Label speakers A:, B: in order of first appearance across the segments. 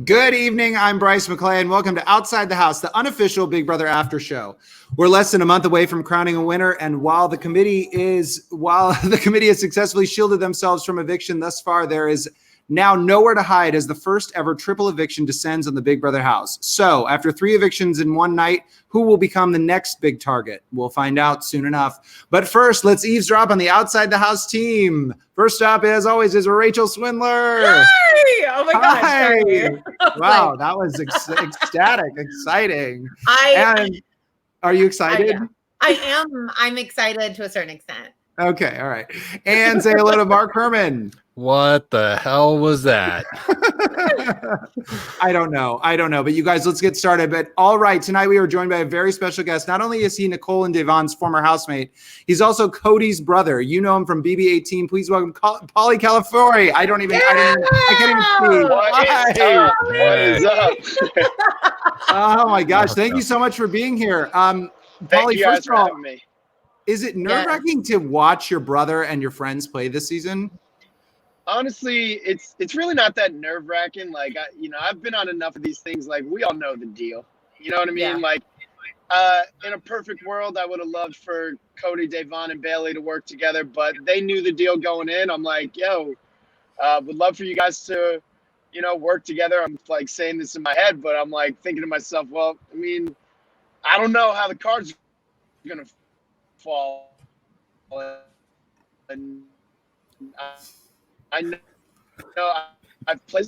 A: Good evening. I'm Bryce McLeay, and welcome to Outside the House, the unofficial Big Brother after show. We're less than a month away from crowning a winner, and while the committee has successfully shielded themselves from eviction thus far, there is now nowhere to hide as the first ever triple eviction descends on the Big Brother house. So, after 3 evictions in one night, who will become the next big target? We'll find out soon enough. But first, let's eavesdrop on the Outside the House team. First up, as always, is Rachel Swindler.
B: Hi! Oh my gosh.
A: Hi. Wow, that was ecstatic, exciting. Are you excited?
B: I am. I'm excited to a certain extent.
A: Okay, all right. And say hello to Mark Herman.
C: What the hell was that?
A: I don't know. But you guys, let's get started. But all right, tonight we are joined by a very special guest. Not only is he Nicole and Devon's former housemate, he's also Cody's brother. You know him from BB18. Please welcome Paulie Calafiore. I can't even speak.
D: What is up?
A: Oh my gosh. Thank you so much for being here. Paulie, first of all, is it nerve-wracking to watch your brother and your friends play this season?
D: Honestly, it's really not that nerve-wracking. Like, I've been on enough of these things. Like, we all know the deal. You know what I mean?
B: Yeah.
D: Like, in a perfect world, I would have loved for Cody, Devon, and Bailey to work together, but they knew the deal going in. I'm like, would love for you guys to, work together. I'm like saying this in my head, but I'm like thinking to myself, well, I mean, I don't know how the cards are going to fall. And I know I've played.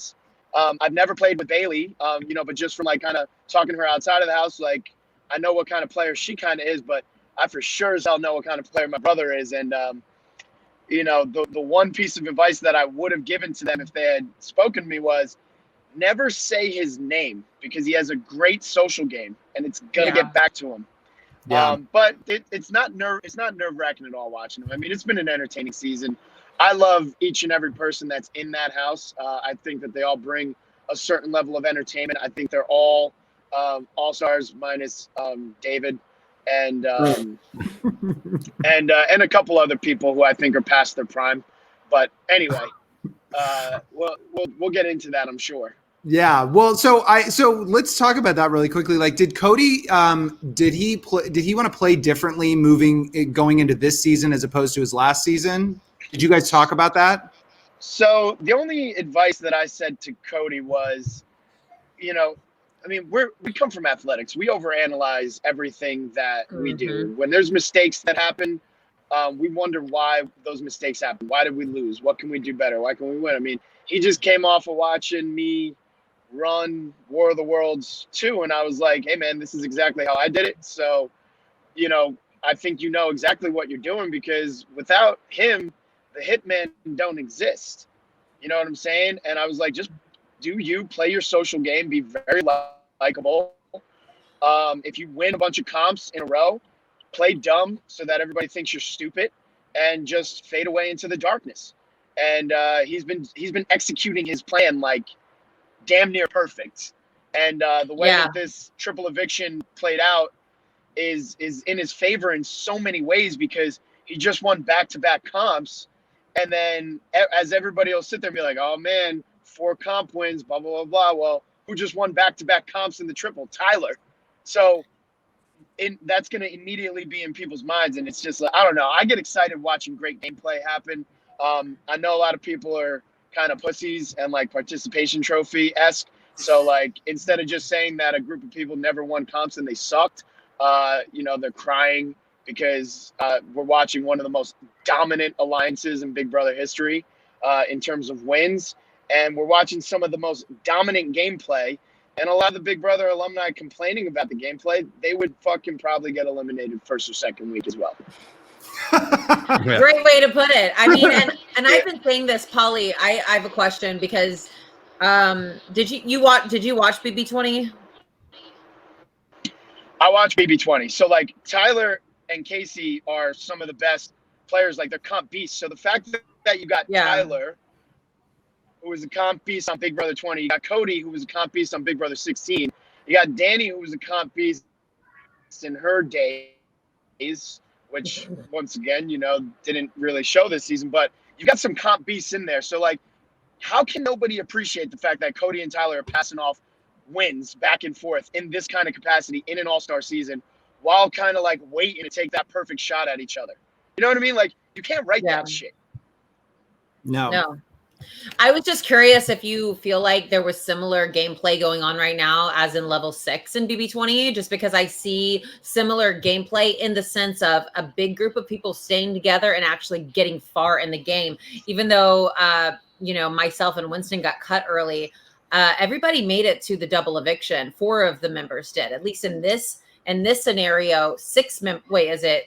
D: I've never played with Bailey, but just from like kind of talking to her outside of the house, like I know what kind of player she kind of is, but I for sure as hell know what kind of player my brother is. And the one piece of advice that I would have given to them if they had spoken to me was never say his name because he has a great social game and it's gonna get back to him.
A: Yeah.
D: But it's not nerve-wracking at all watching him. I mean, it's been an entertaining season. I love each and every person that's in that house. I think that they all bring a certain level of entertainment. I think they're all all-stars minus David and and a couple other people who I think are past their prime. But anyway, we'll get into that, I'm sure.
A: Yeah. Well, so let's talk about that really quickly. Like, did Cody, did he want to play differently going into this season as opposed to his last season? Did you guys talk about that?
D: So the only advice that I said to Cody was, we come from athletics. We overanalyze everything that we do. When there's mistakes that happen, we wonder why those mistakes happen. Why did we lose? What can we do better? Why can we win? I mean, he just came off of watching me run War of the Worlds 2, and I was like, hey, man, this is exactly how I did it. So, I think you know exactly what you're doing because without him, the hitmen don't exist. You know what I'm saying? And I was like, just do you play your social game, be very likable. If you win a bunch of comps in a row, play dumb so that everybody thinks you're stupid and just fade away into the darkness. And he's been executing his plan like damn near perfect. And the way that this triple eviction played out is in his favor in so many ways because he just won back-to-back comps. And then as everybody will sit there and be like, oh, man, 4 comp wins, blah, blah, blah, blah. Well, who just won back-to-back comps in the triple? Tyler. So that's going to immediately be in people's minds. And it's just, I don't know. I get excited watching great gameplay happen. I know a lot of people are kind of pussies and like participation trophy-esque. So like instead of just saying that a group of people never won comps and they sucked, they're crying because we're watching one of the most dominant alliances in Big Brother history in terms of wins. And we're watching some of the most dominant gameplay. And a lot of the Big Brother alumni complaining about the gameplay, they would fucking probably get eliminated first or second week as well.
B: Great way to put it. I mean, and I've been saying this, Paulie, I have a question because did you watch BB20?
D: I watch BB20. So like Tyler and Casey are some of the best players, like they're comp beasts. So the fact that you got Tyler, who was a comp beast on Big Brother 20, you got Cody, who was a comp beast on Big Brother 16, you got Danny, who was a comp beast in her days, which once again, didn't really show this season, but you got some comp beasts in there. So like how can nobody appreciate the fact that Cody and Tyler are passing off wins back and forth in this kind of capacity in an all-star season while kind of like waiting to take that perfect shot at each other? You know what I mean? Like, you can't write that shit.
B: No. I was just curious if you feel like there was similar gameplay going on right now as in level 6 in BB20, just because I see similar gameplay in the sense of a big group of people staying together and actually getting far in the game. Even though, myself and Winston got cut early, everybody made it to the double eviction. 4 of the members did, at least in this scenario.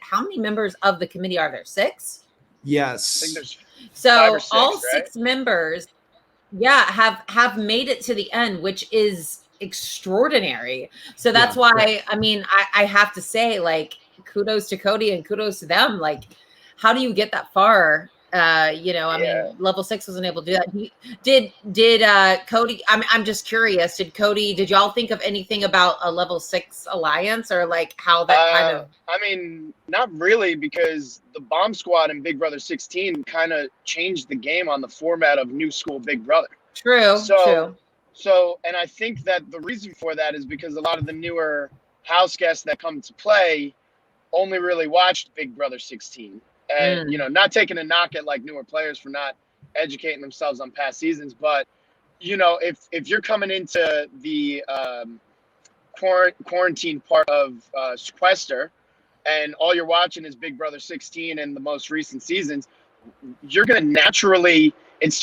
B: How many members of the committee are there? 6?
A: Yes.
D: I think there's
B: so
D: 5 or 6,
B: all
D: right?
B: 6 members, have made it to the end, which is extraordinary. So that's why, I mean, I have to say, like, kudos to Cody and kudos to them. Like, how do you get that far? I mean, level 6 wasn't able to do that. Did Cody? I'm just curious. Did y'all think of anything about a level 6 alliance, or like how that kind of?
D: I mean, not really, because the Bomb Squad and Big Brother 16 kind of changed the game on the format of New School Big Brother.
B: True.
D: So, and I think that the reason for that is because a lot of the newer house guests that come to play only really watched Big Brother 16. And, not taking a knock at like newer players for not educating themselves on past seasons. But, if you're coming into the quarantine part of Sequester and all you're watching is Big Brother 16 and the most recent seasons, you're going to naturally, it's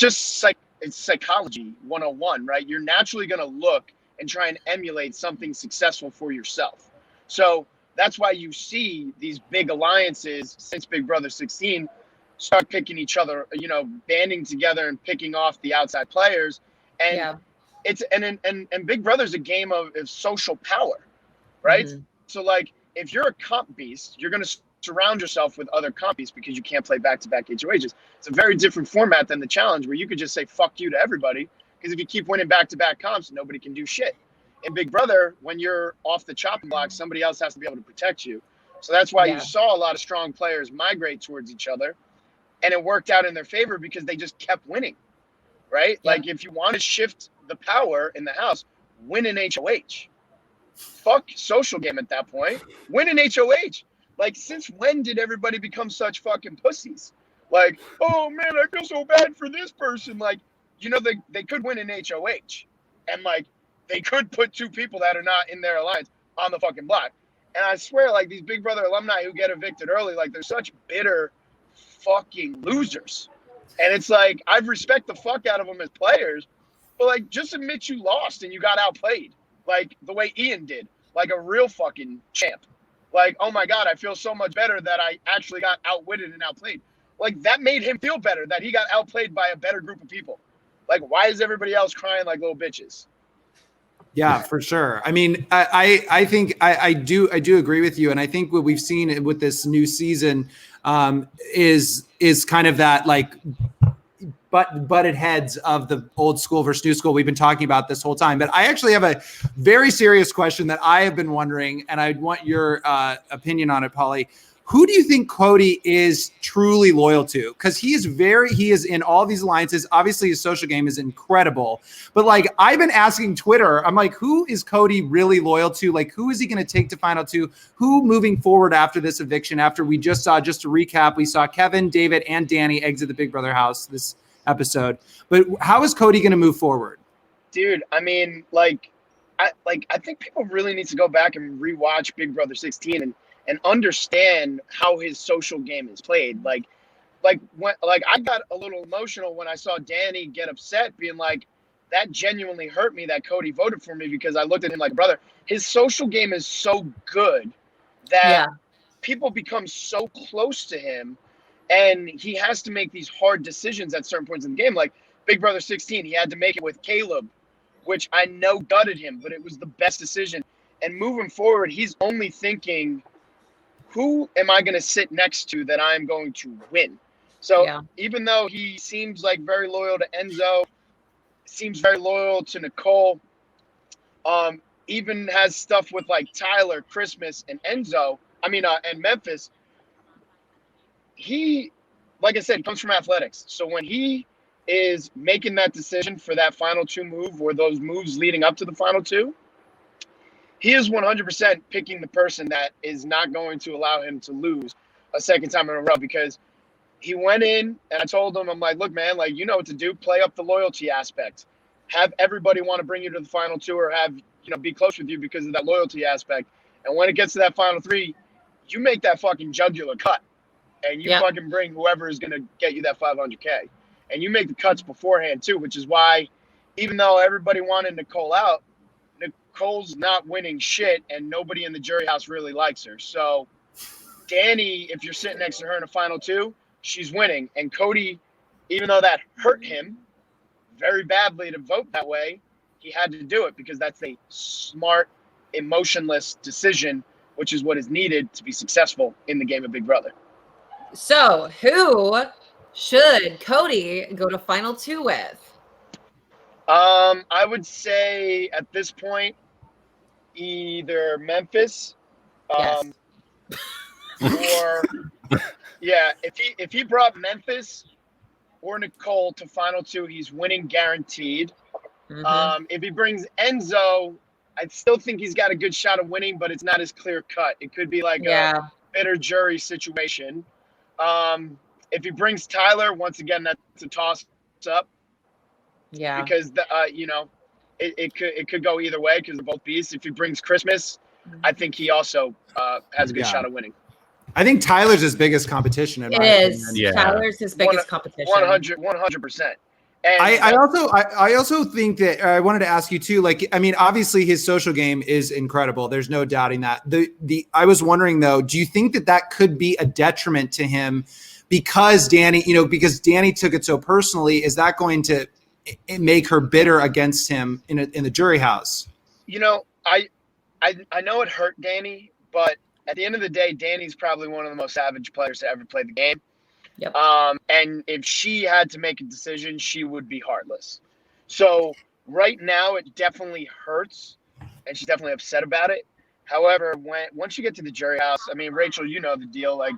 D: psychology 101, right? You're naturally going to look and try and emulate something successful for yourself. So that's why you see these big alliances since Big Brother 16 start picking each other, banding together and picking off the outside players. And it's and Big Brother's a game of social power, right? Mm-hmm. So like, if you're a comp beast, you're going to surround yourself with other comp beasts because you can't play back-to-back HOHs. It's a very different format than the challenge, where you could just say fuck you to everybody, because if you keep winning back-to-back comps, nobody can do shit. In Big Brother, when you're off the chopping block, somebody else has to be able to protect you. So that's why you saw a lot of strong players migrate towards each other, and it worked out in their favor because they just kept winning, right? Yeah. Like, if you want to shift the power in the house, win an HOH. Fuck social game at that point. Win an HOH. Like, since when did everybody become such fucking pussies? Like, oh man, I feel so bad for this person. Like, they could win an HOH, and like, they could put 2 people that are not in their alliance on the fucking block. And I swear, like, these Big Brother alumni who get evicted early, like, they're such bitter fucking losers. And it's like, I respect the fuck out of them as players, but like, just admit you lost and you got outplayed, like the way Ian did, like a real fucking champ. Like, oh my God, I feel so much better that I actually got outwitted and outplayed. Like, that made him feel better that he got outplayed by a better group of people. Like, why is everybody else crying like little bitches?
A: Yeah, for sure. I mean, I think I do agree with you, and I think what we've seen with this new season is kind of that, like, butted heads of the old school versus new school we've been talking about this whole time. But I actually have a very serious question that I have been wondering, and I want your opinion on it, Paulie. Who do you think Cody is truly loyal to? Because he is in all these alliances. Obviously, his social game is incredible. But like, I've been asking Twitter, I'm like, who is Cody really loyal to? Like, who is he going to take to final 2? Who moving forward after this eviction? After we just to recap, we saw Kevin, David, and Danny exit the Big Brother house this episode. But how is Cody going to move forward?
D: Dude, I mean, I think people really need to go back and rewatch Big Brother 16 and understand how his social game is played. Like I got a little emotional when I saw Danny get upset, being like, that genuinely hurt me that Cody voted for me, because I looked at him like a brother. His social game is so good that people become so close to him, and he has to make these hard decisions at certain points in the game. Like Big Brother 16, he had to make it with Caleb, which I know gutted him, but it was the best decision. And moving forward, he's only thinking, who am I going to sit next to that I'm going to win? So even though he seems like very loyal to Enzo, seems very loyal to Nicole, even has stuff with like Tyler, Christmas, and Enzo, and Memphis, he, like I said, comes from athletics. So when he is making that decision for that final two move or those moves leading up to the final two. He is 100% picking the person that is not going to allow him to lose a second time in a row, because he went in and I told him, I'm like, look, man, like, you know what to do. Play up the loyalty aspect. Have everybody want to bring you to the final two or have, be close with you because of that loyalty aspect. And when it gets to that final three, you make that fucking jugular cut and you fucking bring whoever is going to get you that 500K. And you make the cuts beforehand too, which is why even though everybody wanted Nicole out, Nicole's not winning shit and nobody in the jury house really likes her. So Danny, if you're sitting next to her in a final two, she's winning. And Cody, even though that hurt him very badly to vote that way, he had to do it because that's a smart, emotionless decision, which is what is needed to be successful in the game of Big Brother.
B: So who should Cody go to final two with?
D: I would say at this point, either Memphis,
B: Yes.
D: or if he brought Memphis or Nicole to final two, he's winning guaranteed.
B: Mm-hmm.
D: If he brings Enzo, I still think he's got a good shot of winning, but it's not as clear cut. It could be like a bitter jury situation. If he brings Tyler, once again, that's a toss up.
B: Yeah.
D: Because it could go either way because they're both beasts. If he brings Christmas, I think he also has a good shot of winning.
A: I think Tyler's his biggest competition.
B: It is. Yeah. Tyler's his biggest competition.
D: 100%. And
A: I also think that I wanted to ask you too. Like, I mean, obviously his social game is incredible. There's no doubting that. I was wondering though, do you think that could be a detriment to him because Danny took it so personally? Is that going to make her bitter against him in the jury house?
D: I know it hurt Danny, but at the end of the day, Danny's probably one of the most savage players to ever play the game.
B: Yep.
D: And if she had to make a decision, she would be heartless. So right now, it definitely hurts, and she's definitely upset about it. However, once you get to the jury house, I mean, Rachel, you know the deal. Like,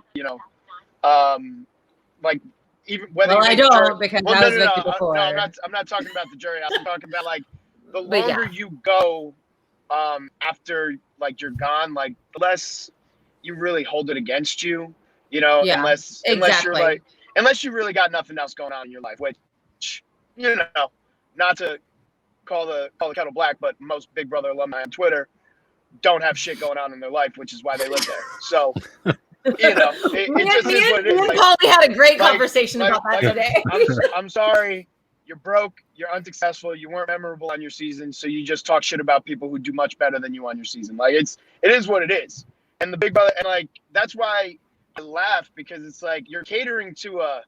D: like even whether
B: I don't because I was with you before.
D: No, I'm not talking about the jury house. I'm talking about like the longer you go after like you're gone, like the less you really hold it against you. Unless you really got nothing else going on in your life, which, not to call the kettle black, but most Big Brother alumni on Twitter don't have shit going on in their life, which is why they live there. So, it just is what it is.
B: Me and Paulie had a great conversation about that today.
D: I'm sorry, you're broke, you're unsuccessful, you weren't memorable on your season, so you just talk shit about people who do much better than you on your season. Like it is what it is. And the Big Brother, and like that's why I laugh, because it's like you're catering to a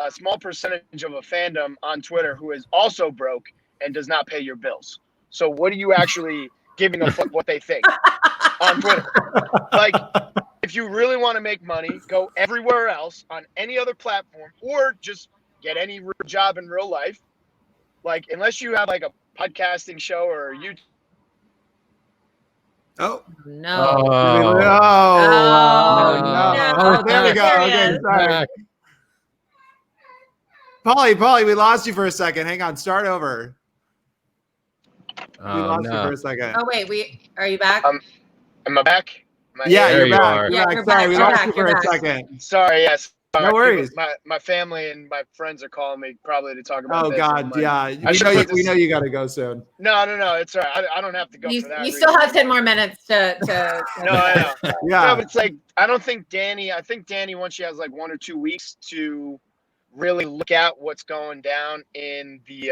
D: small percentage of a fandom on Twitter who is also broke and does not pay your bills. So what are you actually giving a fuck what they think on Twitter? Like, if you really want to make money, go everywhere else on any other platform, or just get any real job in real life. Like, unless you have like a podcasting show or YouTube.
A: Oh
B: no!
A: Oh, there we go. Okay, sorry. Paulie, we lost you for a second. Hang on, start over. We lost you for a second.
B: Oh wait, are you back?
D: Am I back?
A: You're back.
B: You're
A: back.
B: back.
A: Sorry, we lost you for a second.
D: Sorry, yes.
A: No worries.
D: My family and my friends are calling me probably to talk about this.
A: Oh God, yeah. We know you got to go soon.
D: No, it's all right. I don't have to go for that.
B: You still have 10 more minutes to.
D: No, I know.
A: Yeah.
D: No, but it's like I think Danny, once she has like 1 or 2 weeks to really look at what's going down in the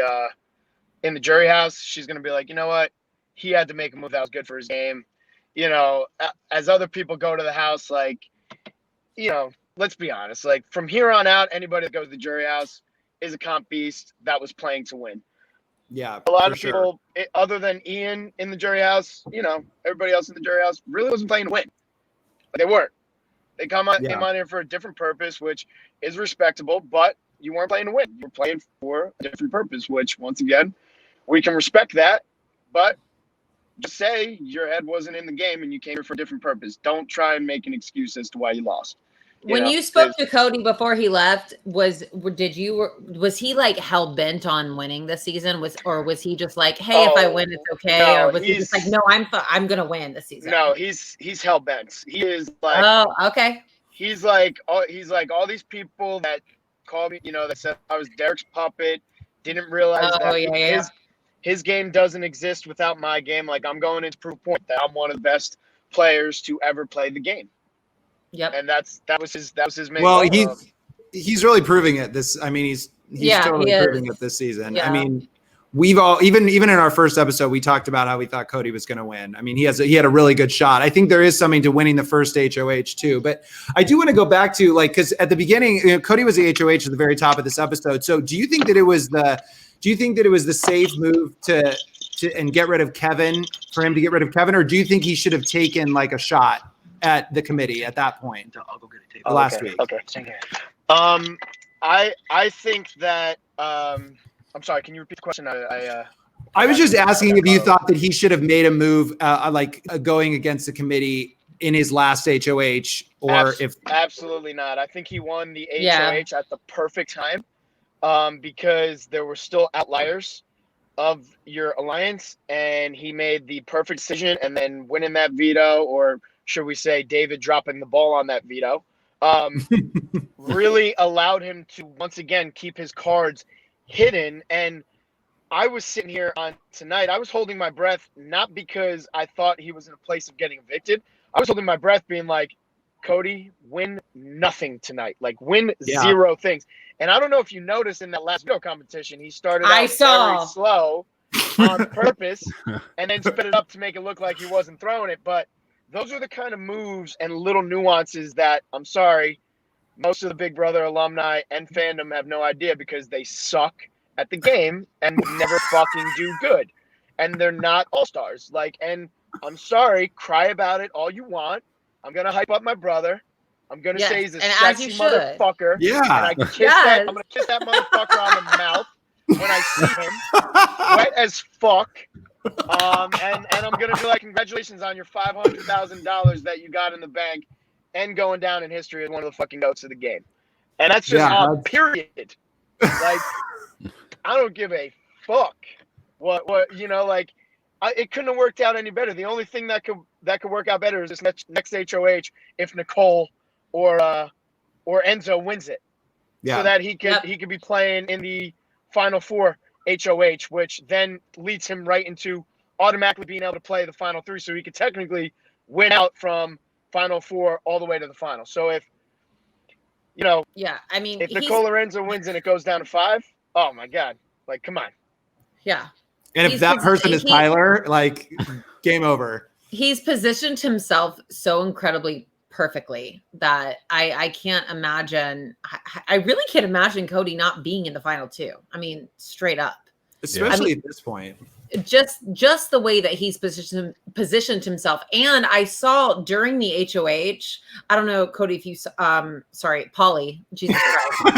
D: jury house, she's gonna be like, you know what? He had to make a move that was good for his game. As other people go to the house, like, let's be honest. Like, from here on out, anybody that goes to the jury house is a comp beast that was playing to win.
A: Yeah,
D: a lot of people, other than Ian in the jury house, everybody else in the jury house really wasn't playing to win. They weren't. They came on here for a different purpose, which is respectable, but you weren't playing to win. You were playing for a different purpose, which, once again, we can respect that, but just say your head wasn't in the game and you came here for a different purpose. Don't try and make an excuse as to why you lost.
B: When you spoke to Cody before he left, was he like hell bent on winning this season? Was he just like, hey, if I win, it's okay?
D: No,
B: or was he just like, no, I'm gonna win this season?
D: No, he's hell bent. He is like,
B: oh, okay.
D: He's like all these people that called me, that said I was Derek's puppet, didn't realize that his game doesn't exist without my game. Like, I'm going into proof point that I'm one of the best players to ever play the game.
B: Yep.
D: And that was his main
A: Well,
D: goal.
A: he's really proving it. He's totally proving it this season.
B: Yeah.
A: I mean, we've all even in our first episode, we talked about how we thought Cody was going to win. I mean, he had a really good shot. I think there is something to winning the first HOH too. But I do want to go back to because at the beginning, Cody was the HOH at the very top of this episode. So do you think that it was the safe move to and get rid of Kevin for him to get rid of Kevin, or do you think he should have taken like a shot at the committee at that point?
E: I'll go get a tape.
A: Last week.
D: Okay. I think that I'm sorry. Can you repeat the question?
A: I was just asking if you thought that he should have made a move going against the committee in his last HOH, or if
D: absolutely not. I think he won the HOH at the perfect time, because there were still outliers of your alliance, and he made the perfect decision. And then winning that veto, or should we say David dropping the ball on that veto, really allowed him to once again keep his cards hidden. And I was sitting here on tonight, I was holding my breath, not because I thought he was in a place of getting evicted. I was holding my breath being like, Cody, win nothing tonight. Like, win zero things. And I don't know if you noticed in that last video competition, he started out very slow on purpose and then sped it up to make it look like he wasn't throwing it. But those are the kind of moves and little nuances that, I'm sorry, most of the Big Brother alumni and fandom have no idea, because they suck at the game and never fucking do good. And they're not all-stars. And I'm sorry, cry about it all you want. I'm going to hype up my brother. I'm going to say he's a sexy motherfucker.
A: Yeah.
D: And I'm going to kiss that motherfucker on the mouth when I see him. Wet as fuck. And I'm going to be like, congratulations on your $500,000 that you got in the bank, and going down in history as one of the fucking goats of the game. And that's just on period. Like, I don't give a fuck what it couldn't have worked out any better. The only thing that could work out better is this next HOH if Nicole or Enzo wins it. So that he could be playing in the Final Four HOH, which then leads him right into automatically being able to play the Final Three, so he could technically win out from Final Four all the way to the final. So if if Nicole or Enzo wins and it goes down to 5, oh my God, like, come on.
B: Yeah.
A: And if that person is Tyler, like, game over.
B: He's positioned himself so incredibly perfectly that I can't imagine. I really can't imagine Cody not being in the final 2. I mean, straight up.
A: Especially at this point.
B: Just the way that he's positioned himself. And I saw during the HOH, I don't know, Cody, if you sorry, Paulie, Jesus Christ.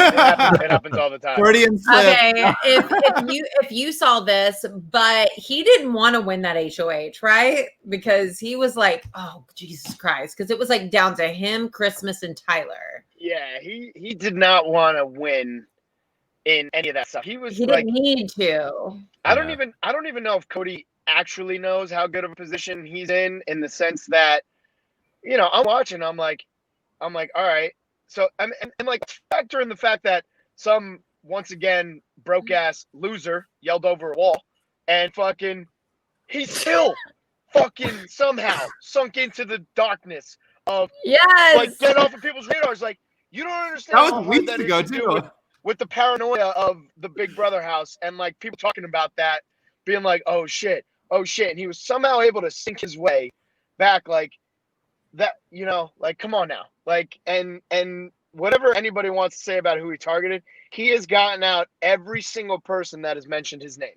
D: It happens all the time.
A: Freudian slip.
B: Okay, if you saw this, but he didn't want to win that HOH, right? Because he was like, oh, Jesus Christ, because it was like down to him, Christmas, and Tyler.
D: Yeah, he did not want to win in any of that stuff. He
B: didn't need to.
D: I don't even know if Cody actually knows how good of a position he's in the sense that, I'm watching, I'm like, all right. So and like, factor in the fact that some, once again, broke ass loser yelled over a wall, and fucking he still fucking somehow sunk into the darkness of like, get off of people's radars. Like, you don't understand
A: that was
D: how hard
A: weeks
D: that
A: ago
D: is to do
A: too.
D: with the paranoia of the Big Brother house, and like people talking about that, being like, oh shit. And he was somehow able to sink his way back, like that, like, come on now. Like, and whatever anybody wants to say about who he targeted, he has gotten out every single person that has mentioned his name.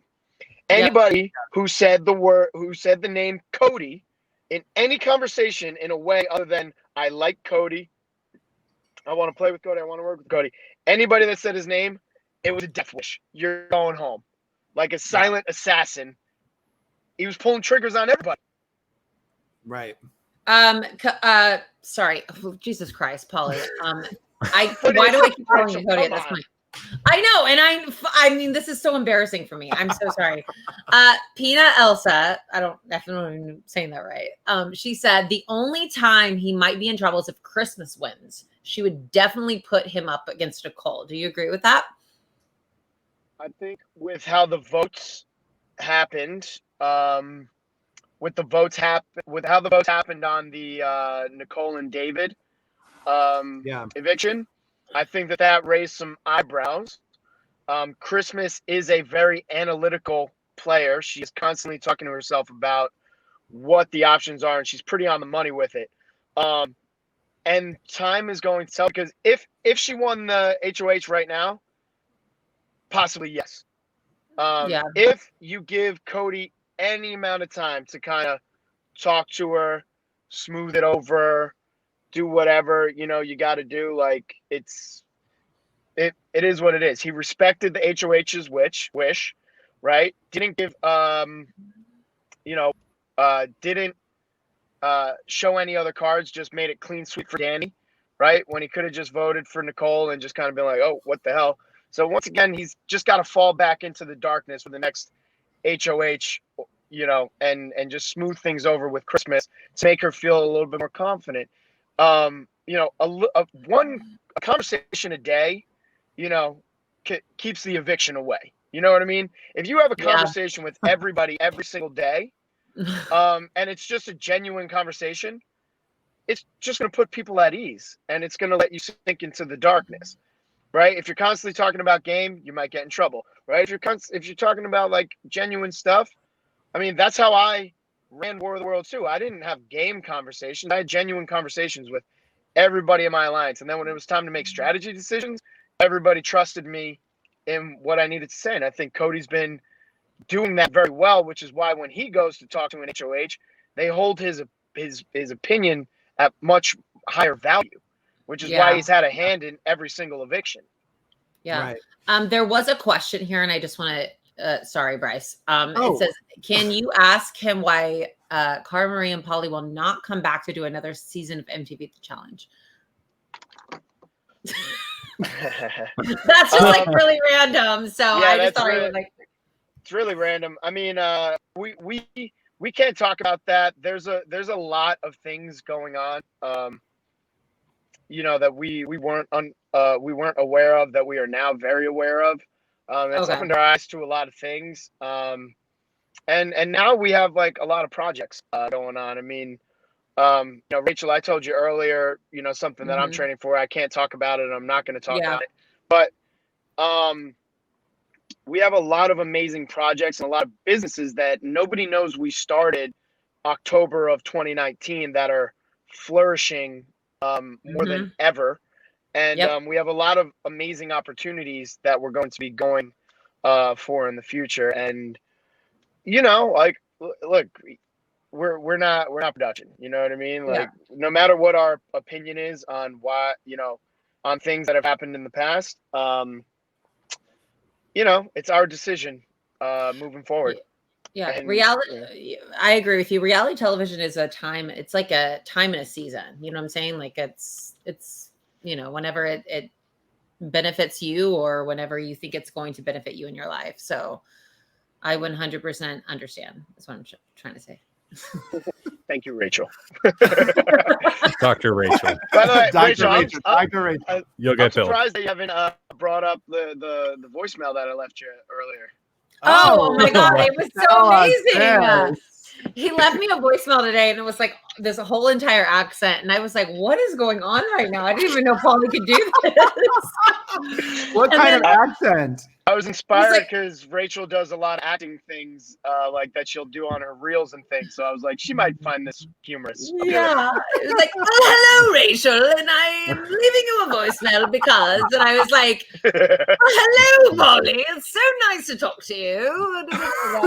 D: Anybody who said the name Cody in any conversation in a way other than, I like Cody, I want to play with Cody, I want to work with Cody. Anybody that said his name, it was a death wish. You're going home. Like a silent assassin. He was pulling triggers on everybody.
A: Right.
B: Sorry. Oh, Jesus Christ, Paulie. Why do I keep calling you Cody at this point? I know, and I mean, this is so embarrassing for me. I'm so sorry. Pina Elsa, I don't definitely know if I'm saying that right. She said the only time he might be in trouble is if Christmas wins. She would definitely put him up against Nicole. Do you agree with that?
D: I think with how the votes happened, with how the votes happened on the Nicole and David eviction, I think that raised some eyebrows. Christmas is a very analytical player. She is constantly talking to herself about what the options are, and she's pretty on the money with it. And time is going to tell, because if she won the HOH right now, possibly yes. If you give Cody any amount of time to kind of talk to her, smooth it over, do whatever you got to do, like it is what it is. He respected the HOH's wish, right? Didn't give didn't show any other cards, just made it clean sweep for Danny, right? When he could have just voted for Nicole and just kind of been like, oh, what the hell? So once again, he's just got to fall back into the darkness for the next HOH, and just smooth things over with Christmas to make her feel a little bit more confident. A conversation a day, keeps the eviction away. You know what I mean? If you have a conversation with everybody every single day, and it's just a genuine conversation, it's just going to put people at ease, and it's going to let you sink into the darkness, right? If you're constantly talking about game, you might get in trouble, right? If you're talking about like genuine stuff, I mean, that's how I ran War of the Worlds too. I didn't have game conversations. I had genuine conversations with everybody in my alliance. And then when it was time to make strategy decisions, everybody trusted me in what I needed to say. And I think Cody's been doing that very well, which is why when he goes to talk to an HOH, they hold his opinion at much higher value, which is why he's had a hand in every single eviction.
B: Yeah. Right. There was a question here, and I just want to, sorry, Bryce. It says, can you ask him why Cara Marie and Paulie will not come back to do another season of MTV The Challenge? That's just like really random. So I just thought I would like.
D: It's really random. I mean, we can't talk about that. There's a lot of things going on, that we weren't aware of, that we are now very aware of. It's opened our eyes to a lot of things. And now we have like a lot of projects going on. I mean, Rachel, I told you earlier, something that I'm training for. I can't talk about it. I'm not going to talk about it. But we have a lot of amazing projects and a lot of businesses that nobody knows we started October of 2019 that are flourishing more than ever. And we have a lot of amazing opportunities that we're going to be going for in the future. And, like, look, we're not production. You know what I mean? Like, no matter what our opinion is on why, on things that have happened in the past, it's our decision moving forward.
B: Yeah. And, reality. I agree with you. Reality television is it's like a time in a season. You know what I'm saying? Like it's, whenever it benefits you or whenever you think it's going to benefit you in your life. So I 100% understand. That's what I'm trying to say.
D: Thank you, Rachel.
C: Dr. Rachel.
D: By the way,
A: Dr. Rachel.
C: You'll get
D: I'm surprised that you haven't brought up the voicemail that I left you earlier.
B: Oh my God. It was so amazing. He left me a voicemail today and it was like this whole entire accent. And I was like, what is going on right now? I didn't even know Paulie could do this.
A: What kind of accent?
D: I was inspired because Rachel does a lot of acting things like that she'll do on her reels and things. So I was like, she might find this humorous.
B: Yeah. It was like, oh, hello, Rachel. And I am leaving you a voicemail because, and I was like, hello, Paulie. It's so nice to talk to you.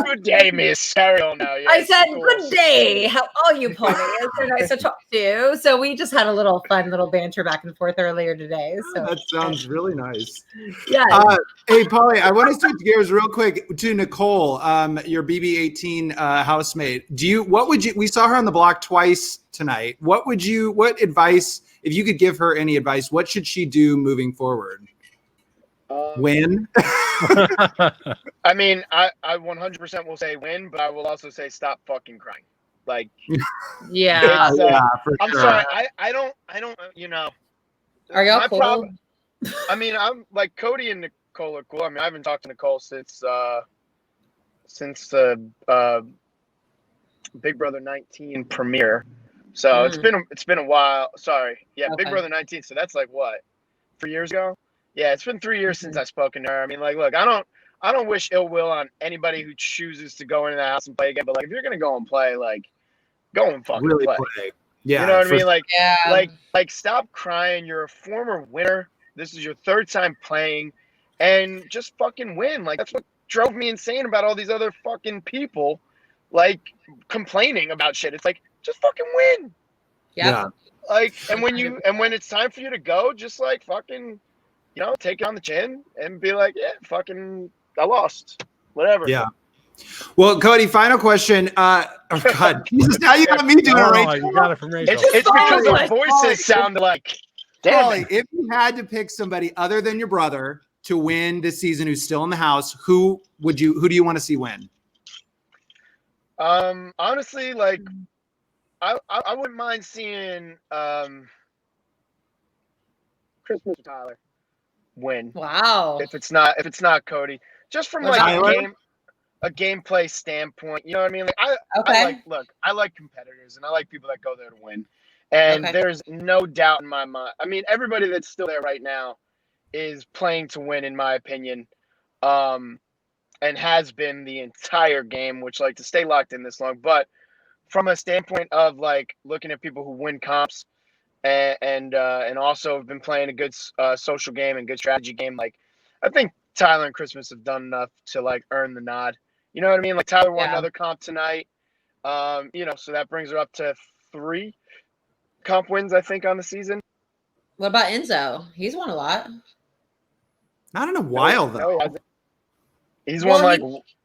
D: Good day, Miss. Carry on now. Yeah,
B: I said, good day. How are you, Paulie? They're nice to talk to. So we just had a little fun little banter back and forth earlier today. So
A: that sounds really nice.
B: Yeah.
A: Hey, Paulie, I want to switch gears real quick to Nicole, your BB18 housemate. We saw her on the block twice tonight. What advice, if you could give her any advice, what should she do moving forward? Win.
D: I mean, I 100% will say win, but I will also say stop fucking crying. Like,
B: yeah,
A: for
D: I'm
A: sure.
D: sorry. I don't, you know.
B: Are y'all cool?
D: I mean, I'm like Cody and Nicole are cool. I mean, I haven't talked to Nicole since the Big Brother 19 premiere. So it's been a while. Sorry. Yeah,
B: Okay.
D: Big Brother 19. So that's like what? 3 years ago? Yeah, it's been 3 years since I've spoken to her. I mean, like, look, I don't wish ill will on anybody who chooses to go into the house and play again. But like, if you're gonna go and play, like, go and fucking
A: really
D: play.
A: Yeah,
D: you know what I mean? Like,
B: Yeah.
D: like, stop crying. You're a former winner. This is your third time playing, and just fucking win. Like, that's what drove me insane about all these other fucking people, like, complaining about shit. It's like, just fucking win.
B: Yeah.
D: Like, and when it's time for you to go, just like fucking, you know, take it on the chin and be like, yeah, fucking, I lost. Whatever.
A: Yeah. Well, Cody, final question. Oh God, Jesus, now you got me doing it right.
C: You got it from Rachel.
D: It's because our voices sound like. Damn
A: Paulie, if you had to pick somebody other than your brother to win this season who's still in the house, who do you want to see win?
D: Honestly, like, I wouldn't mind seeing Christmas Tyler win.
B: Wow.
D: If it's not Cody, just from like a gameplay standpoint, you know what I mean? Like, I like competitors and I like people that go there to win. And there's no doubt in my mind. I mean, everybody that's still there right now is playing to win, in my opinion, and has been the entire game, which, like, to stay locked in this long. But from a standpoint of, like, looking at people who win comps and also have been playing a good social game and good strategy game, like, I think Tyler and Christmas have done enough to, like, earn the nod. You know what I mean? Like, Tyler won another comp tonight. You know, so that brings her up to 3 comp wins, I think, on the season.
B: What about Enzo? He's won a lot.
A: Not in a while though.
D: He won like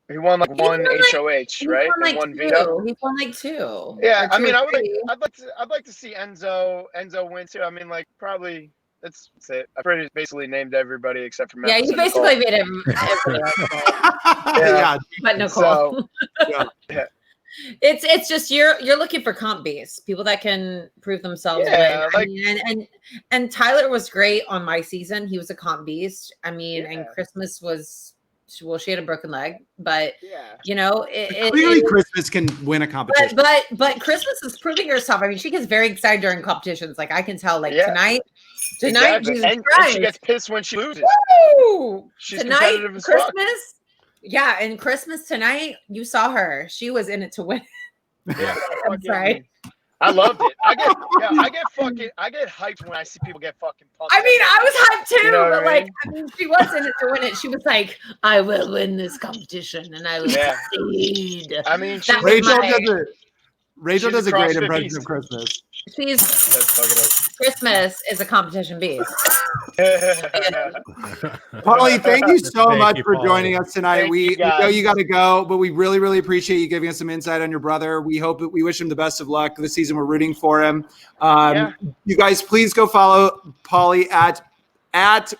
D: one HOH, right?
B: And
D: one veto.
B: He's won like 2.
D: Yeah, I mean, I'd like to see Enzo win too. I mean, like, probably that's it. I pretty basically named everybody except for Memphis.
B: Yeah, you basically made him.
A: Yeah,
B: but Nicole.
D: So, yeah.
B: It's just you're looking for comp beasts, people that can prove themselves.
D: Yeah,
B: I mean, and Tyler was great on my season. He was a comp beast. I mean, and Christmas was, well, she had a broken leg, but you know,
A: clearly Christmas can win a competition.
B: But Christmas is proving herself. I mean, she gets very excited during competitions. Like, I can tell. Like tonight,
D: exactly. and she gets pissed when she loses.
B: Woo!
D: She's
B: tonight,
D: competitive as
B: Christmas.
D: fuck.
B: Yeah, and Christmas tonight, you saw her. She was in it to win.
D: Yeah,
B: I'm sorry.
D: I loved it. I get hyped when I see people get fucking pumped.
B: I mean, I was hyped too,
D: you know
B: but
D: I mean?
B: I mean, she was in it to win it. She was like, "I will win this competition, and I will succeed."
D: I mean,
A: Rachel does a great impression of Christmas.
B: Christmas is a competition beast.
A: Paulie, thank you so much for joining us tonight. We know you got to go, but we really, really appreciate you giving us some insight on your brother. We wish him the best of luck this season. We're rooting for him. You guys, please go follow Paulie at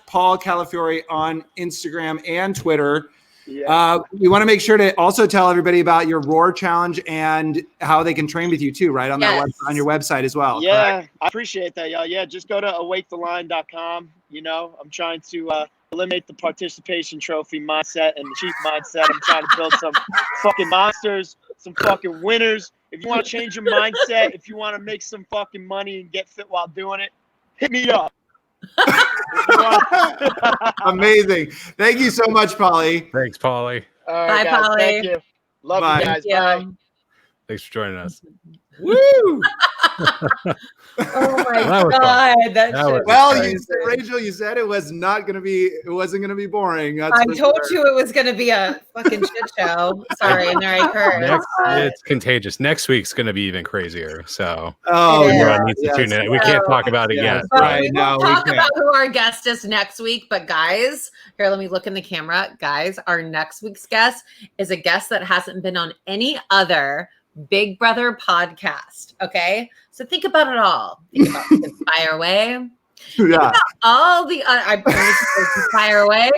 A: Paul Calafiore on Instagram and Twitter. We want to make sure to also tell everybody about your Roar Challenge and how they can train with you too, right? On that website, on your website as well.
D: Yeah,
A: correct?
D: I appreciate that, y'all. Yeah, just go to awaketheline.com. You know, I'm trying to eliminate the participation trophy mindset and the cheap mindset. I'm trying to build some fucking monsters, some fucking winners. If you want to change your mindset, if you want to make some fucking money and get fit while doing it, hit me up.
A: Amazing. Thank you so much, Paulie.
C: Thanks, Paulie.
D: All right,
B: Bye,
D: guys.
B: Paulie.
D: Thank you. Love you guys. Bye.
C: Thanks for joining us.
A: Woo!
B: Oh my
C: That was fun.
B: God.
C: That was
A: Well,
C: crazy.
A: Rachel, you said it was not going to be. It wasn't going to be boring. That's
B: I
A: for
B: told
A: sure.
B: you it was going to be a fucking shit show. Sorry, and there I cursed.
C: It's contagious. Next week's going to be even crazier. So
A: Oh,
B: It is.
C: everyone needs to tune in. We can't talk about it
A: Yes,
C: yet.
B: But
A: right.
B: we
A: No,
B: will
A: we
B: talk
A: can't.
B: about who our guest is next week. But guys, here, let me look in the camera. Guys, our next week's guest is a guest that hasn't been on any other Big Brother podcast. Okay. So think about it all. Think about Fire Away. Think about all the Fire Away.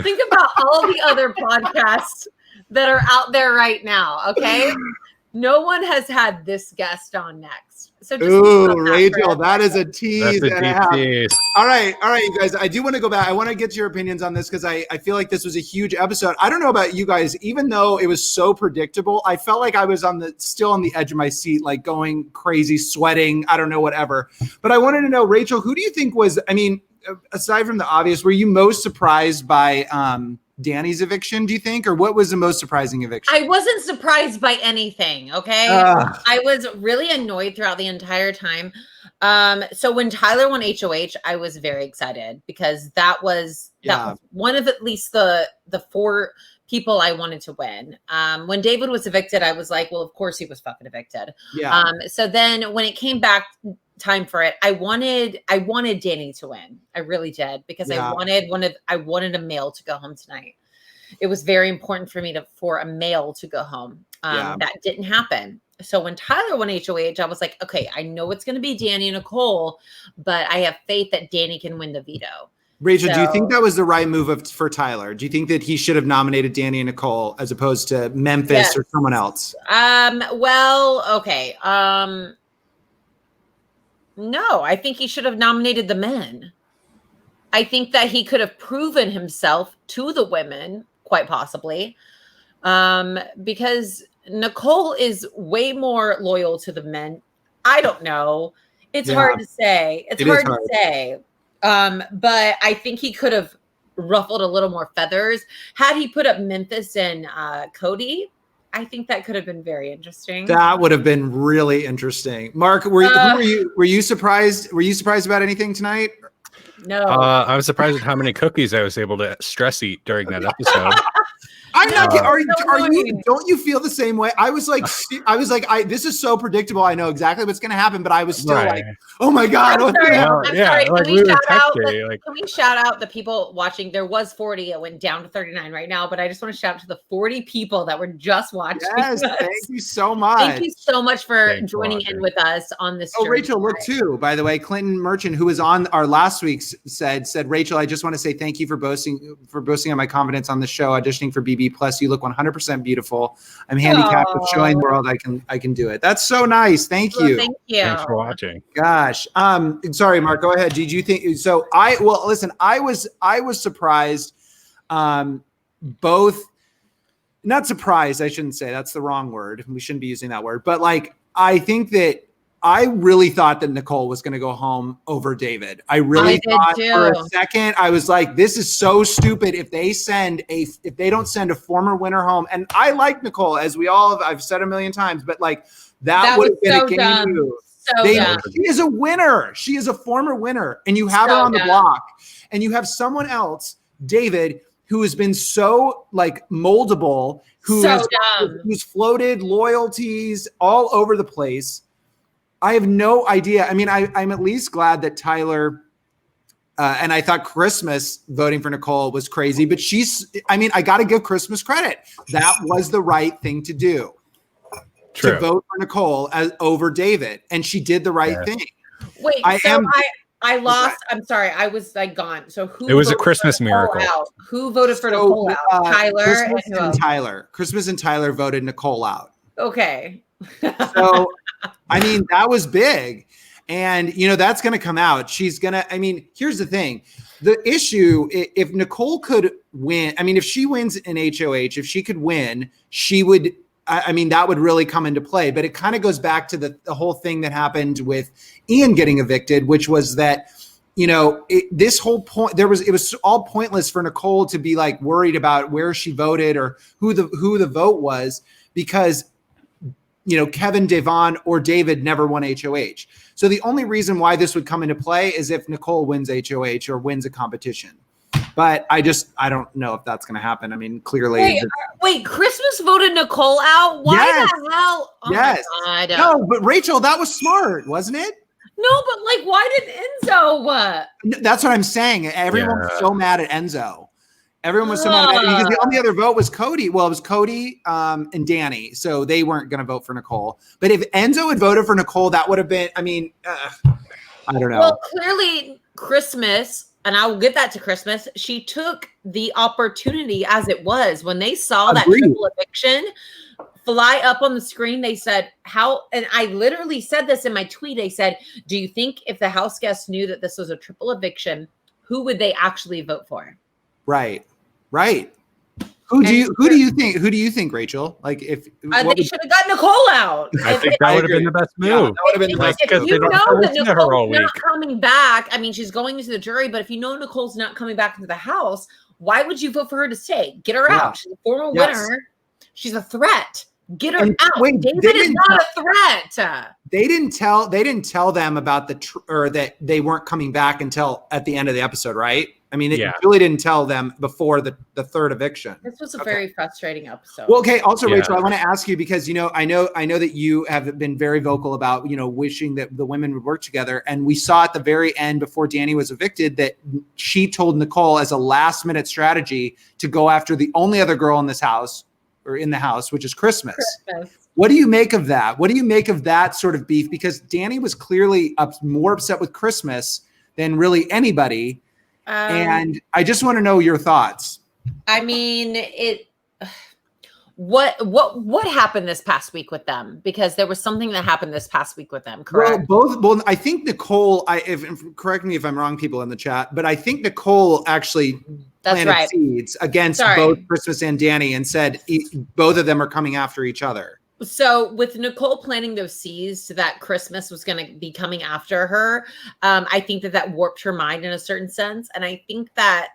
B: Think about all the other podcasts that are out there right now. Okay. No one has had this guest on next. So just
A: Rachel, that is a tease
C: That's a
A: and a
C: deep
A: half.
C: tease.
A: All right, you guys. I do want to go back. I want to get your opinions on this because I feel like this was a huge episode. I don't know about you guys. Even though it was so predictable, I felt like I was still on the edge of my seat, like going crazy, sweating. I don't know, whatever. But I wanted to know, Rachel, who do you think was? I mean, aside from the obvious, were you most surprised by Danny's eviction? Do you think, or what was the most surprising eviction?
B: I wasn't surprised by anything. Okay. I was really annoyed throughout the entire time. So when Tyler won HOH, I was very excited because that was one of at least the 4 people I wanted to win. When David was evicted, I was like, well, of course he was fucking evicted.
A: Yeah.
B: So then when it came back time for it, I wanted Danny to win. I really did because I wanted a male to go home tonight. It was very important for me for a male to go home. That didn't happen. So when Tyler won HOH, I was like, okay, I know it's going to be Danny and Nicole, but I have faith that Danny can win the veto.
A: Rachel, do you think that was the right move for Tyler? Do you think that he should have nominated Danny and Nicole as opposed to Memphis or someone else?
B: Well, okay. No, I think he should have nominated the men. I think that he could have proven himself to the women, quite possibly, because Nicole is way more loyal to the men. I don't know. It's hard to say. It's hard to say. But I think he could have ruffled a little more feathers. Had he put up Memphis and Cody, I think that could have been very interesting.
A: That would have been really interesting. Mark, were you surprised? Were you surprised about anything tonight?
B: No.
C: I was surprised at how many cookies I was able to stress eat during that episode.
A: I'm not kidding. Are you? Don't you feel the same way? I was like, this is so predictable. I know exactly what's going to happen, but I was still like, oh my God.
B: I'm sorry.
C: Like
B: Can we shout out the people watching? There was 40. It went down to 39 right now, but I just want to shout out to the 40 people that were just watching.
A: Yes, thank you so much.
B: Thank you so much for joining in with us on this.
A: Oh, Rachel, look too, by the way, Clinton Merchant, who was on our last week's said, Rachel, I just want to say thank you for boasting on my confidence on the show, auditioning for BB Plus. You look 100% beautiful. I'm handicapped with showing the world I can do it. That's so nice. Thank you.
B: Thank you.
C: Thanks for watching.
A: Gosh. Sorry, Mark, go ahead. Did you think so? I was surprised. Both, not surprised, I shouldn't say, that's the wrong word. We shouldn't be using that word, but like, I think that I really thought that Nicole was going to go home over David. I really thought for a second, I was like, this is so stupid if they don't send a former winner home. And I like Nicole, as I've said a million times, but like that would have been a game move. She is a winner. She is a former winner. And you have her on the block and you have someone else, David, who has been so like moldable, who's floated loyalties all over the place. I have no idea. I mean, I'm at least glad that Tyler and I thought Christmas voting for Nicole was crazy, but I got to give Christmas credit. That was the right thing to do.
C: True.
A: To vote for Nicole over David. And she did the right thing.
B: Wait, I lost. I'm sorry. I was like gone. So who?
C: It was a Christmas miracle.
B: Who voted for Nicole out? Tyler
A: and Tyler. Christmas and Tyler voted Nicole out.
B: Okay.
A: So, I mean, that was big. And, that's going to come out. Here's the thing. The issue, if Nicole could win, if she wins in HOH, if she could win, she would, that would really come into play. But it kind of goes back to the whole thing that happened with Ian getting evicted, which was that, this whole point, it was all pointless for Nicole to be like worried about where she voted or who the vote was, because Kevin, Devon, or David never won HOH. So the only reason why this would come into play is if Nicole wins HOH or wins a competition. But I don't know if that's going to happen. I mean, clearly.
B: Wait, Christmas voted Nicole out? Why the hell? Oh
A: yes.
B: My God.
A: No, but Rachel, that was smart, wasn't it?
B: No, but like, why did Enzo?
A: That's what I'm saying. Everyone was so mad at Enzo. Everyone was so mad at because the only other vote was Cody. Well, it was Cody and Danny, so they weren't going to vote for Nicole. But if Enzo had voted for Nicole, that would have been. I mean, I don't know.
B: Well, clearly Christmas. And I will get that to Christmas. She took the opportunity as it was when they saw that triple eviction fly up on the screen. They said, how, and I literally said this in my tweet. They said, do you think if the house guests knew that this was a triple eviction, who would they actually vote for?
A: Right. Who do you think, Rachel? Like if
B: they should have got Nicole out.
C: I think that would have been the best move.
A: Yeah, that would have been the best.
B: If you know that Nicole's not coming back, I mean, she's going into the jury, but if you know Nicole's not coming back into the house, why would you vote for her to stay? Get her out. She's a former winner. She's a threat. Get her out.
A: Wait,
B: David is not a threat.
A: They didn't tell them about or that they weren't coming back until at the end of the episode, right? I mean, it really didn't tell them before the third eviction.
B: This was a very frustrating episode.
A: Well, okay. Also, Rachel, I want to ask you because I know that you have been very vocal about wishing that the women would work together, and we saw at the very end before Danny was evicted that she told Nicole as a last-minute strategy to go after the only other girl in this house or in the house, which is Christmas. What do you make of that? What do you make of that sort of beef? Because Danny was clearly more upset with Christmas than really anybody. And I just want to know your thoughts.
B: I mean, what happened this past week with them? Because there was something that happened this past week with them, correct?
A: Well, I think Nicole, correct me if I'm wrong, people in the chat, but I think Nicole actually planted seeds against both Christmas and Danny and said both of them are coming after each other.
B: So with Nicole planting those seeds that Christmas was going to be coming after her, I think that warped her mind in a certain sense. And I think that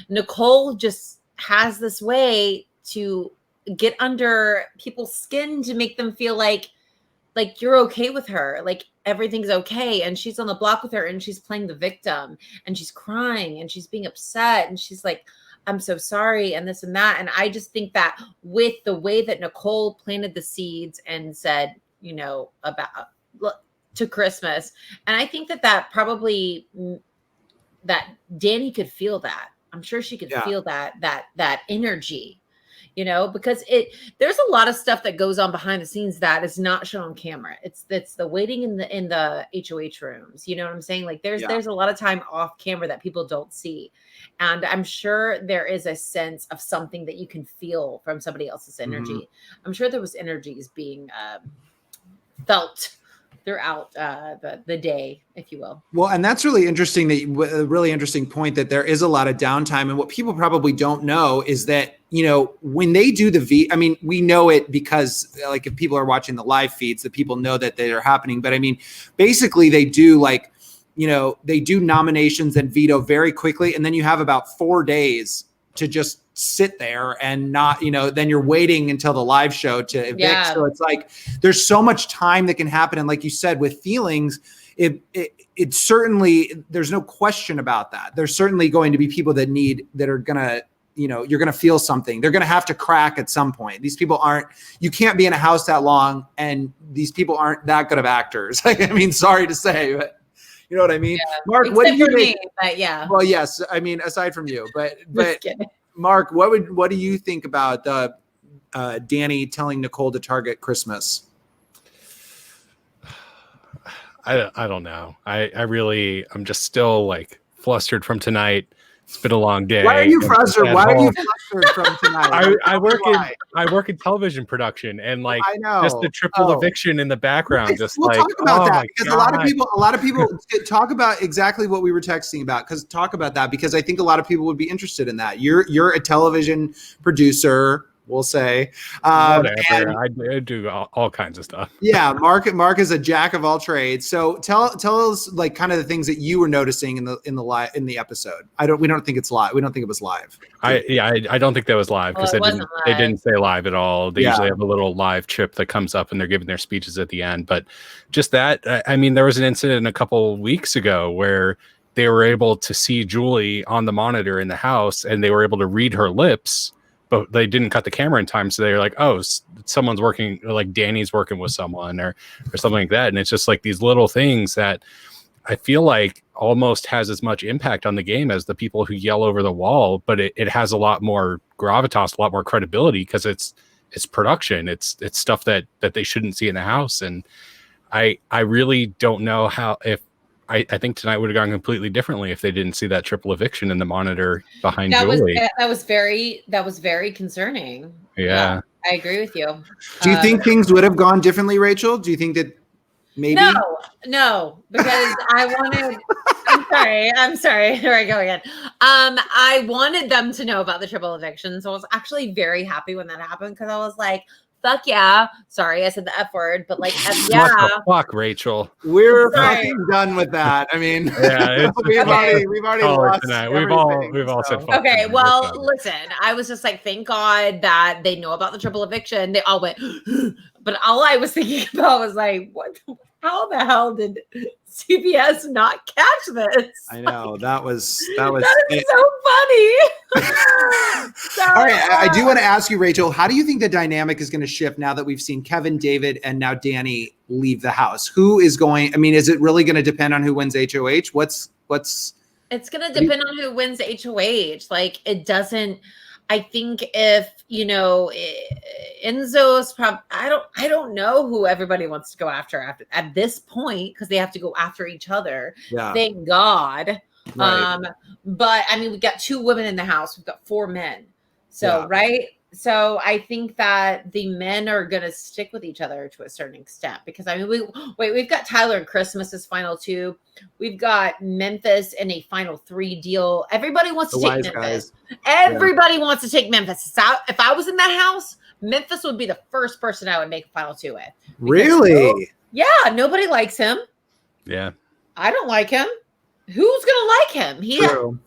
B: Nicole just has this way to get under people's skin to make them feel like you're okay with her, like everything's okay. And she's on the block with her and she's playing the victim and she's crying and she's being upset. And she's like, I'm so sorry, and this and that. And I just think that with the way that Nicole planted the seeds and said, about to Christmas, and I think that probably that Danny could feel that. I'm sure she could feel that energy, because there's a lot of stuff that goes on behind the scenes that is not shown on camera. It's the waiting in the HOH rooms. You know what I'm saying? Like there's a lot of time off camera that people don't see. And I'm sure there is a sense of something that you can feel from somebody else's energy. Mm-hmm. I'm sure there was energies being felt throughout the day, if you will.
A: Well, and that's really interesting, a really interesting point that there is a lot of downtime. And what people probably don't know is that, when they do we know it because like if people are watching the live feeds, that people know that they are happening. But I mean, basically they do they do nominations and veto very quickly. And then you have about 4 days to just sit there and not, then you're waiting until the live show to evict. Yeah. So it's like, there's so much time that can happen. And like you said, with feelings, it certainly, there's no question about that. There's certainly going to be people that are going to, you're going to feel something. They're going to have to crack at some point. These people you can't be in a house that long. And these people aren't that good of actors. I mean, sorry to say, but you know what I mean? Yeah. Mark, what do you think? Well, yes. I mean, aside from you, but Mark, what do you think about Danny telling Nicole to target Christmas?
C: I don't know. I'm just still like flustered from tonight. It's been a long day.
A: Why are you flustered? From tonight?
C: I work in television production and just the triple eviction in the background.
A: We'll talk about that because a lot of people talk about exactly what we were texting about. Because I think a lot of people would be interested in that. You're a television producer we'll say.
C: Whatever. I do all kinds of stuff.
A: Yeah, Mark is a jack of all trades. So tell us like kind of the things that you were noticing in the episode. We don't think it's live. We don't think it was live.
C: I don't think that was live because they didn't say live at all. They usually have a little live chip that comes up and they're giving their speeches at the end. But just that, I mean, there was an incident a couple weeks ago where they were able to see Julie on the monitor in the house and they were able to read her lips, but they didn't cut the camera in time. So they were like, oh, someone's working, like Danny's working with someone or something like that. And it's just like these little things that I feel like almost has as much impact on the game as the people who yell over the wall, but it has a lot more gravitas, a lot more credibility because it's production. It's stuff that they shouldn't see in the house. And I really don't know how, if I think tonight would have gone completely differently if they didn't see that triple eviction in the monitor behind Julie.
B: That was very concerning.
C: Yeah.
B: I agree with you.
A: Do you think things would have gone differently, Rachel? Do you think that maybe?
B: No, because I'm sorry. Here I go again. I wanted them to know about the triple eviction. So I was actually very happy when that happened because I was like, fuck yeah. Sorry, I said the F word, but like, yeah.
C: What the fuck, Rachel?
A: We're fucking done with that. I mean,
C: yeah,
A: we've already lost
C: tonight. We've all said fuck.
B: Okay,
C: tonight.
B: well, listen, I was just like, thank God that they know about the triple eviction. They all went, but all I was thinking about was like, how the hell did CBS not catch this?
A: I know that was
B: that is so funny.
A: All right, I do want to ask you, Rachel, how do you think the dynamic is going to shift now that we've seen Kevin, David, and now Danny leave the house? Who is going? I mean, is it really going to depend on who wins HOH? What's?
B: It's going to depend on who wins HOH. Like it doesn't. I think if Enzo's probably, I don't know who everybody wants to go after at this point because they have to go after each other.
A: Yeah.
B: Thank God.
A: Right.
B: But I mean, we've got 2 women in the house. We've got 4 men. So, right. So I think that the men are going to stick with each other to a certain extent because I mean, we've got Tyler and Christmas as final 2. We've got Memphis in a final 3 deal. Everybody wants to take Memphis. Everybody wants to take Memphis. If I was in that house, Memphis would be the first person I would make a final 2 with.
A: Really?
B: Nobody likes him.
C: Yeah.
B: I don't like him. Who's going to like him?
A: True.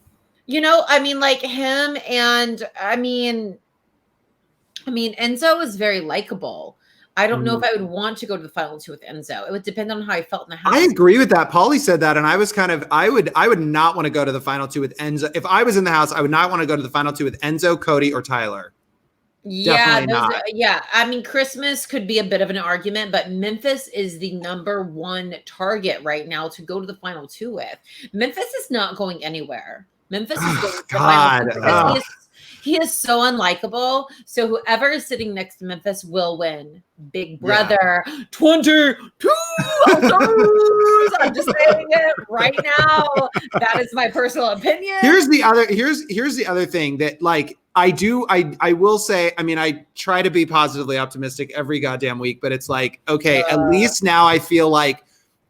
B: I mean, like him and I mean, Enzo is very likable. I don't know if I would want to go to the final 2 with Enzo. It would depend on how I felt in the house.
A: I agree with that. Paulie said that, and I was I would not want to go to the final 2 with Enzo. If I was in the house, I would not want to go to the final 2 with Enzo, Cody, or Tyler.
B: Yeah. I mean, Christmas could be a bit of an argument, but Memphis is the number 1 target right now to go to the final 2 with. Memphis is not going anywhere. Memphis is going to the final 2 because he is so unlikable. So whoever is sitting next to Memphis will win. Big Brother 22. I'm just saying it right now. That is my personal opinion.
A: Here's the other thing that like I will say, I mean, I try to be positively optimistic every goddamn week, but it's like, okay, at least now I feel like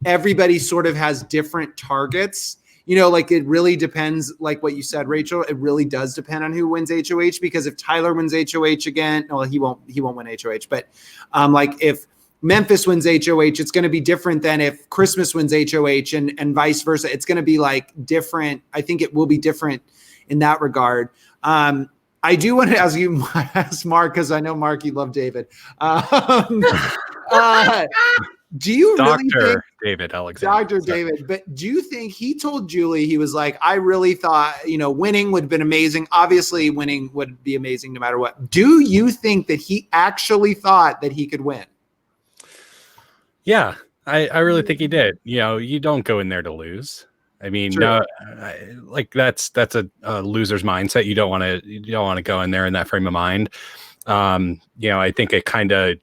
A: everybody sort of has different targets. Like it really depends, like what you said, Rachel, it really does depend on who wins HOH, because if Tyler wins HOH again, well, he won't win HOH, but like if Memphis wins HOH, it's going to be different than if Christmas wins HOH and vice versa. It's going to be like different. I think it will be different in that regard. I do want to ask Mark, because I know, Mark, you love David. Do you really think
C: David Alexander?
A: Dr. David, but do you think he told Julie, he was like, I really thought, winning would have been amazing. Obviously, winning would be amazing no matter what. Do you think that he actually thought that he could win?
C: Yeah, I really think he did. You don't go in there to lose. I mean, no, like that's a loser's mindset. You don't want to go in there in that frame of mind. I think it kind of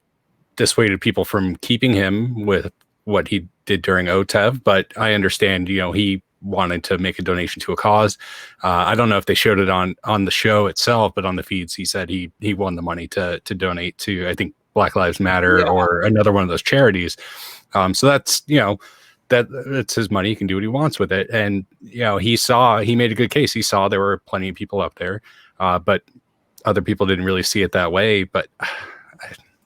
C: dissuaded people from keeping him with what he did during OTEV, but I understand, he wanted to make a donation to a cause. I don't know if they showed it on the show itself, but on the feeds, he said he won the money to donate to, I think, Black Lives Matter or another one of those charities. So that's, it's his money. He can do what he wants with it. And, he made a good case. He saw there were plenty of people up there, but other people didn't really see it that way, but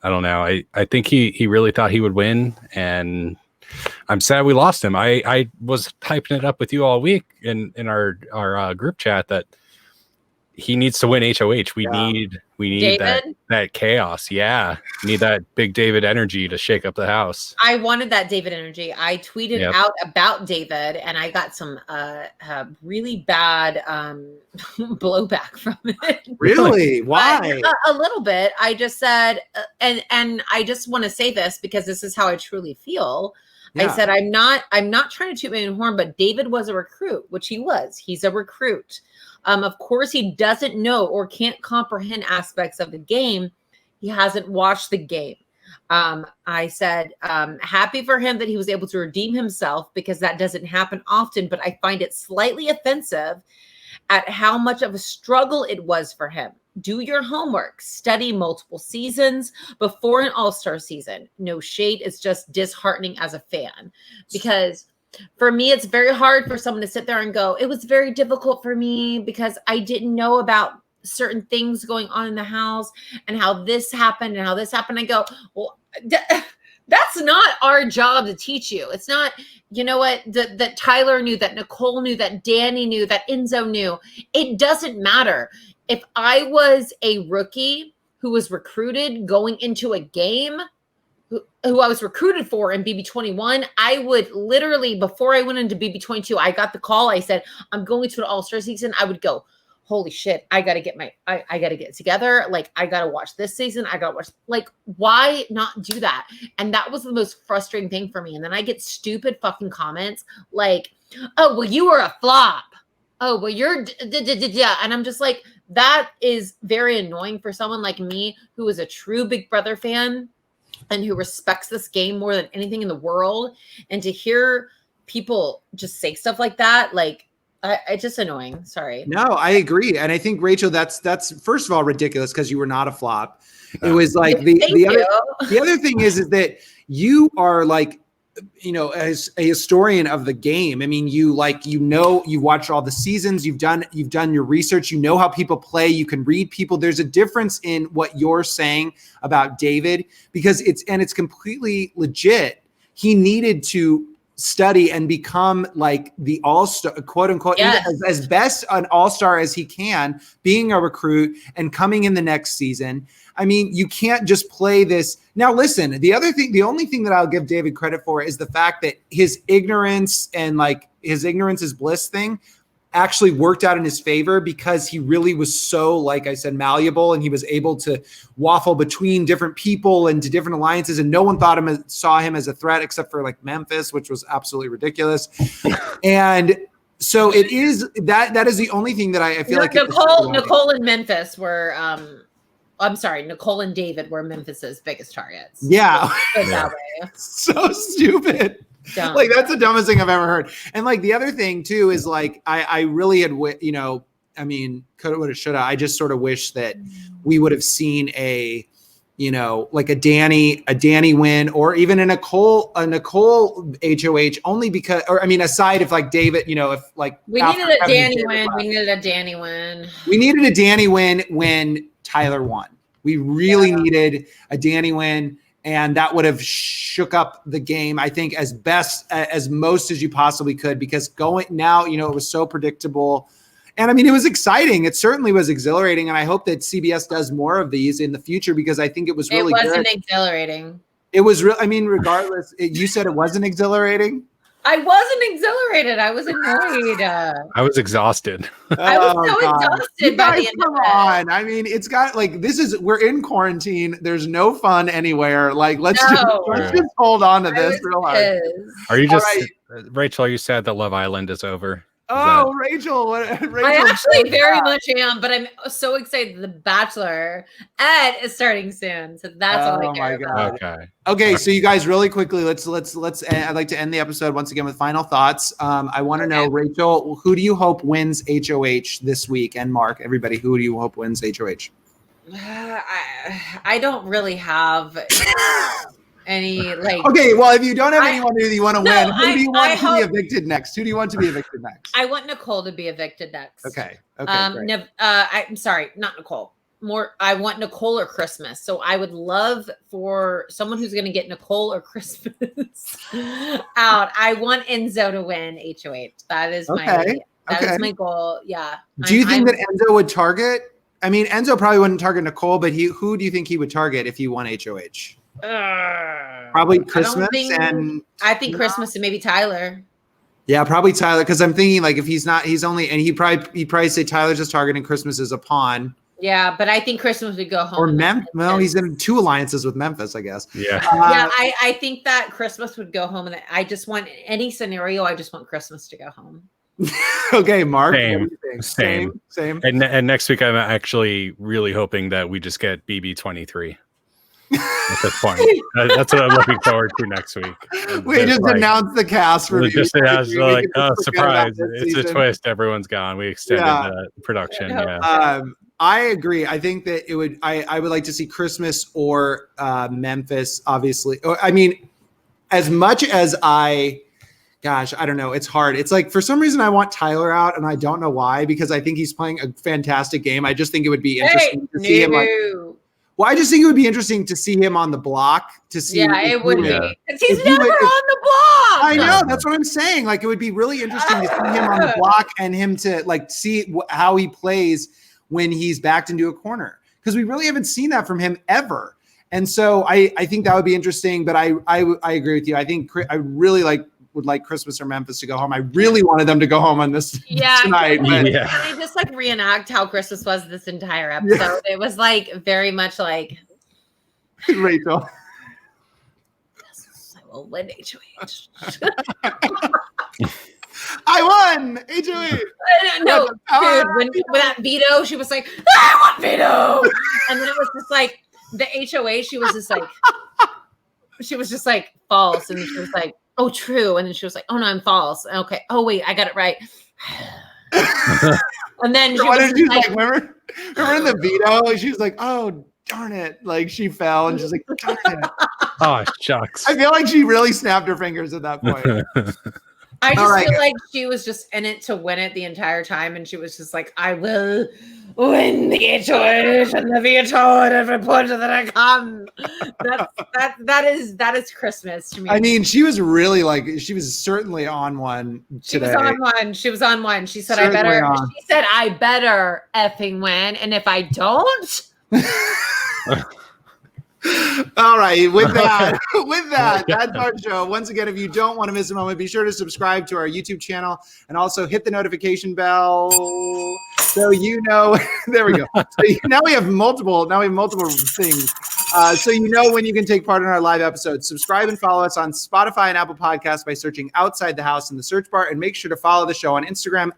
C: I don't know. I think he really thought he would win, and I'm sad we lost him. I was typing it up with you all week in our group chat that he needs to win HOH. We need that chaos. Yeah. We need that big David energy to shake up the house.
B: I wanted that David energy. I tweeted out about David, and I got some really bad blowback from it.
A: Really? Why?
B: A little bit. I just said, and I just want to say this because this is how I truly feel. Yeah. I said, I'm not trying to toot my own horn, but David was a recruit, which he was. He's a recruit. Of course, he doesn't know or can't comprehend aspects of the game. He hasn't watched the game. I said, happy for him that he was able to redeem himself, because that doesn't happen often, but I find it slightly offensive at how much of a struggle it was for him. Do your homework, study multiple seasons before an all-star season. No shade. It's just disheartening as a fan, because for me, it's very hard for someone to sit there and go, it was very difficult for me because I didn't know about certain things going on in the house and how this happened and how this happened. I go, well, that's not our job to teach you. It's not, you know what, that Tyler knew, that Nicole knew, that Danny knew, that Enzo knew. It doesn't matter. If I was a rookie who was recruited going into a game, who I was recruited for in BB21, I would literally, before I went into BB22, I got the call. I said, I'm going to an all-star season. I would go, holy shit, I got to get I got to get together. Like, I got to watch this season. I got to watch, like, why not do that? And that was the most frustrating thing for me. And then I get stupid fucking comments like, oh, well, you were a flop. Oh, well, you're, and I'm just like, that is very annoying for someone like me, who is a true Big Brother fan and who respects this game more than anything in the world. And to hear people just say stuff like that, like, it's just annoying. Sorry.
A: No, I agree. And I think, Rachel, that's first of all ridiculous, because you were not a flop. It was like the other thing is that you are like, you know, as a historian of the game. I mean, you watch all the seasons, you've done your research, you know how people play, you can read people. There's a difference in what you're saying about David, because it's completely legit. He needed to study and become like the all-star, quote unquote, yes, as best an all-star as he can, being a recruit and coming in the next season. I mean, you can't just play this. Now, listen, the only thing that I'll give David credit for is the fact that his ignorance and like his ignorance is bliss thing actually worked out in his favor, because he really was so, like I said, malleable, and he was able to waffle between different people and to different alliances, and no one saw him as a threat except for like Memphis, which was absolutely ridiculous. And so it is that is the only thing that I feel like
B: Nicole and Memphis were I'm sorry, Nicole and David were Memphis's biggest targets.
A: Yeah.
B: That way.
A: So stupid. Dumb. Like, that's the dumbest thing I've ever heard. And like the other thing too is like I really had, you know, I mean, coulda, woulda, shoulda. I just sort of wish that we would have seen a, you know, like a Danny win, or even a Nicole HOH, only because, or I mean, aside if like David, you know, if like
B: we needed a Danny win, we needed a Danny win when Tyler won. We really needed a Danny win. And that would have shook up the game, I think, as most as you possibly could, because going now, you know, it was so predictable. And I mean, it was exciting. It certainly was exhilarating. And I hope that CBS does more of these in the future, because I think it was really good. It wasn't exhilarating.
A: It was real. I mean, regardless, you said it wasn't exhilarating.
B: I wasn't exhilarated. I was annoyed.
C: I was exhausted.
B: I was so exhausted by the end of it.
A: On. I mean, it's got like, we're in quarantine. There's no fun anywhere. Like, let's just hold on to this real hard.
C: Are you just, Rachel, are you sad that Love Island is over?
A: Rachel,
B: I actually very much am, but I'm so excited. The Bachelor Ed is starting soon, so that's all I care about.
A: Okay. So you guys, really quickly, let's. I'd like to end the episode once again with final thoughts. I want to know, Rachel, who do you hope wins HOH this week? And Mark, everybody, who do you hope wins HOH?
B: I don't really have any like.
A: Okay, well, if you don't have anyone who you want to win, who do you want to be evicted next? Who do you want to be evicted next?
B: I want Nicole to be evicted next.
A: Okay.
B: I'm sorry, not Nicole. Nicole or Christmas. So I would love for someone who's going to get Nicole or Christmas out. I want Enzo to win HOH. That is my goal. Yeah.
A: Do you think that Enzo would target? I mean, Enzo probably wouldn't target Nicole, but who do you think he would target if he won HOH? Probably Christmas
B: I think Christmas and maybe Tyler.
A: Yeah, probably Tyler, because I'm thinking like if he'd probably say Tyler's just targeting, Christmas is a pawn.
B: Yeah, but I think Christmas would go home.
A: Or Memphis. Well, he's in 2 alliances with Memphis, I guess.
C: Yeah.
B: I think that Christmas would go home, and I just want any scenario. I just want Christmas to go home.
A: Okay, Mark.
C: Same. And next week, I'm actually really hoping that we just get BB23. At this point, that's what I'm looking forward to next week.
A: We just announced the cast for
C: just announced like, oh, surprise! It's a twist. Everyone's gone. We extended the production. Yeah.
A: I agree. I think that it would. I would like to see Christmas or Memphis. Obviously, I mean, as much as I don't know. It's hard. It's like for some reason I want Tyler out, and I don't know why, because I think he's playing a fantastic game. I just think it would be interesting to see him. Well, I just think it would be interesting to see him on the block.
B: It would be. He's never on the block.
A: I know. That's what I'm saying. Like, it would be really interesting to see him on the block and him to like see how he plays when he's backed into a corner, because we really haven't seen that from him ever. And so I think that would be interesting. But I agree with you. I think I really would like Christmas or Memphis to go home. I really wanted them to go home on this tonight.
B: Can they just like reenact how Christmas was this entire episode? Yeah. It was like very much like
A: Rachel.
B: Yes, I will win HOH.
A: I won HOH.
B: No, dude, when that veto, she was like, I want veto. And then it was just like the HOH, she was just like false. And she was like, oh, true. And then she was like, oh, no, I'm false. Okay. Oh, wait, I got it right. And then she was like,
A: remember in the veto? She was like, oh, darn it. Like, she fell and she's like, darn it.
C: Oh, shucks.
A: I feel like she really snapped her fingers at that point.
B: I just feel like she was just in it to win it the entire time. And she was just like, I will win the HOH and the veto at every point that I can. That is Christmas to me.
A: I mean, she was really she was certainly on one today.
B: She was on one. She said, I better effing win. And if I don't.
A: All right. With that, that's our show. Once again, if you don't want to miss a moment, be sure to subscribe to our YouTube channel and also hit the notification bell. So there we go. So now we have multiple things. So when you can take part in our live episodes. Subscribe and follow us on Spotify and Apple Podcasts by searching Outside the House in the search bar, and make sure to follow the show on Instagram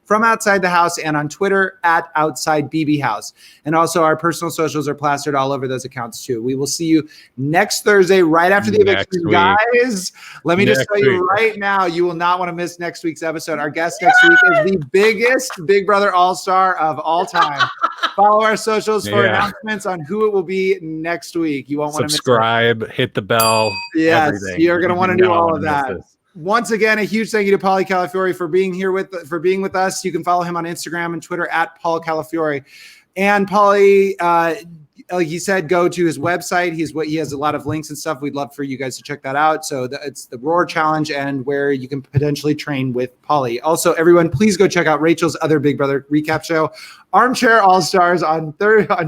A: @From Outside the House and on Twitter @OutsideBBHouse. And also our personal socials are plastered all over those accounts too. We will see you next Thursday right after the eviction, guys. Let me just tell you right now, you will not want to miss next week's episode. Our guest next week is the biggest Big Brother All-Star of all time. Follow our socials for announcements on who it will be next week. You won't want to miss it.
C: Subscribe, hit the bell.
A: Yes, you're going to want to do all of that. Once again, a huge thank you to Paulie Calafiore for being with us. You can follow him on Instagram and Twitter @Paul Calafiore. And Paulie, like he said, go to his website. He has a lot of links and stuff. We'd love for you guys to check that out. So it's the Roar Challenge, and where you can potentially train with Paulie. Also, everyone, please go check out Rachel's other Big Brother recap show, Armchair All-Stars, on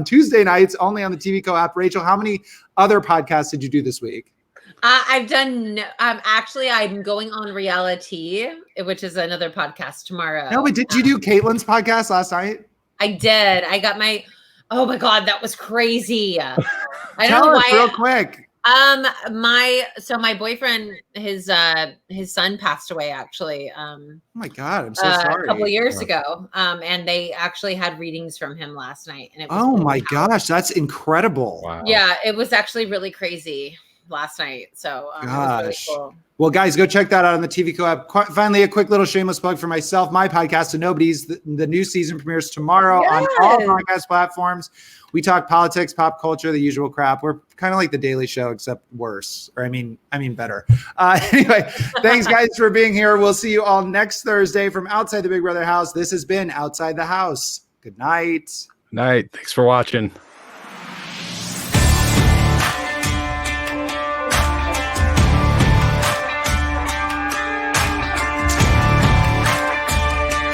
A: Tuesday nights, only on the TVCo app. Rachel, how many other podcasts did you do this week?
B: I've done, actually, I'm going on Reality, which is another podcast tomorrow.
A: No, but did you do Caitlin's podcast last night?
B: I did. I got oh my God, that was crazy. I don't
A: Tell
B: know
A: us
B: why.
A: real quick.
B: My boyfriend, his son passed away actually.
A: Oh my God, I'm so sorry.
B: A couple of years ago. And they actually had readings from him last night. And it was
A: oh my gosh, that's incredible.
B: Wow. Yeah, it was actually really crazy last night. So it was really cool.
A: Well, guys, go check that out on the TVCo app. Finally, a quick little shameless plug for myself. My podcast, The Nobodies, the new season premieres tomorrow on all podcast platforms. We talk politics, pop culture, the usual crap. We're kind of like The Daily Show, except worse. Or I mean better. Anyway, thanks, guys, for being here. We'll see you all next Thursday from outside the Big Brother house. This has been Outside the House. Good night.
C: Night. Thanks for watching.